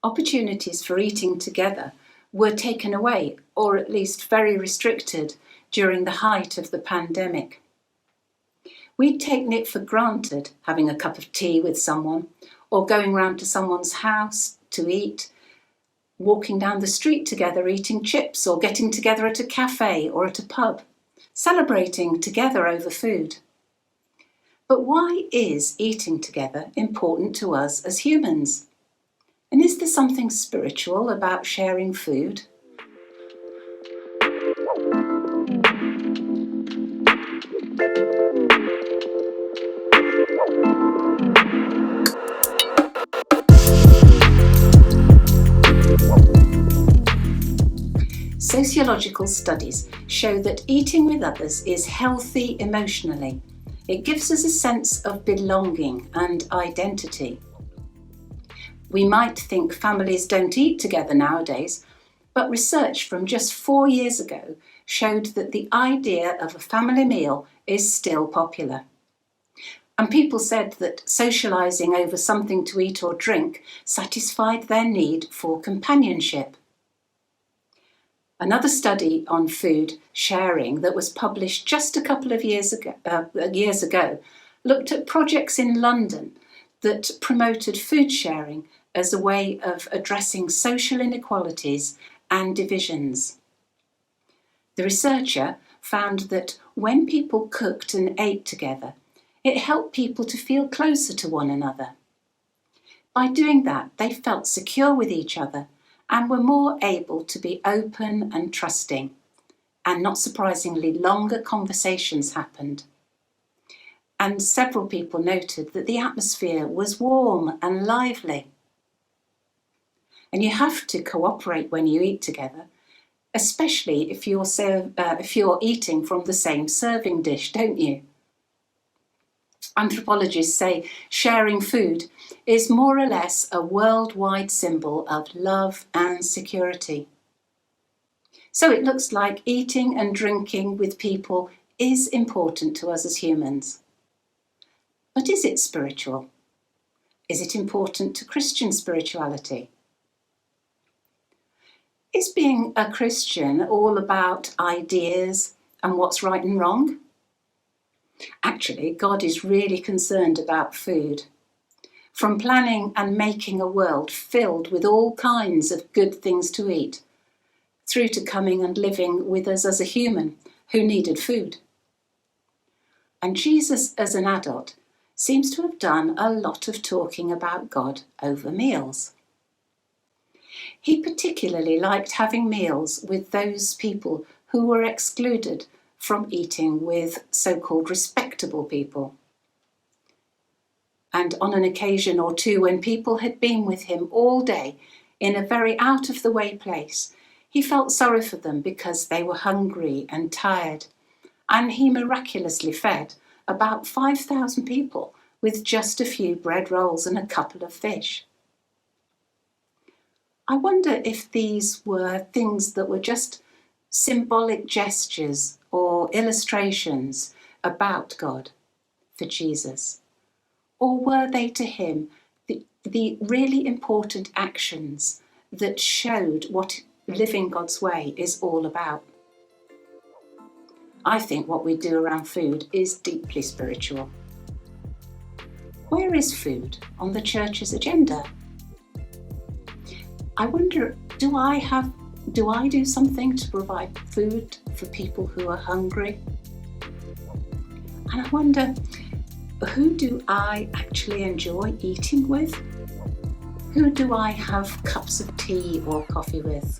Opportunities for eating together were taken away, or at least very restricted, during the height of the pandemic. We'd taken it for granted having a cup of tea with someone, or going round to someone's house to eat, walking down the street together eating chips, or getting together at a cafe or at a pub, celebrating together over food. But why is eating together important to us as humans? And is there something spiritual about sharing food? Sociological studies show that eating with others is healthy emotionally. It gives us a sense of belonging and identity. We might think families don't eat together nowadays, but research from just 4 years ago showed that the idea of a family meal is still popular. And people said that socialising over something to eat or drink satisfied their need for companionship. Another study on food sharing that was published just a couple of years ago looked at projects in London that promoted food sharing as a way of addressing social inequalities and divisions. The researcher found that when people cooked and ate together, it helped people to feel closer to one another. By doing that, they felt secure with each other and were more able to be open and trusting. And not surprisingly, longer conversations happened. And several people noted that the atmosphere was warm and lively. And you have to cooperate when you eat together, especially if you're eating from the same serving dish, don't you? Anthropologists say sharing food is more or less a worldwide symbol of love and security. So it looks like eating and drinking with people is important to us as humans. But is it spiritual? Is it important to Christian spirituality? Is being a Christian all about ideas and what's right and wrong? Actually, God is really concerned about food. From planning and making a world filled with all kinds of good things to eat, through to coming and living with us as a human who needed food. And Jesus, as an adult, seems to have done a lot of talking about God over meals. He particularly liked having meals with those people who were excluded from eating with so-called respectable people. And on an occasion or two when people had been with him all day in a very out-of-the-way place, he felt sorry for them because they were hungry and tired, and he miraculously fed about 5,000 people with just a few bread rolls and a couple of fish. I wonder if these were things that were just symbolic gestures or illustrations about God for Jesus, or were they to him the really important actions that showed what living God's way is all about? I think what we do around food is deeply spiritual. Where is food on the church's agenda? I wonder, do I do something to provide food for people who are hungry? And I wonder, who do I actually enjoy eating with? Who do I have cups of tea or coffee with?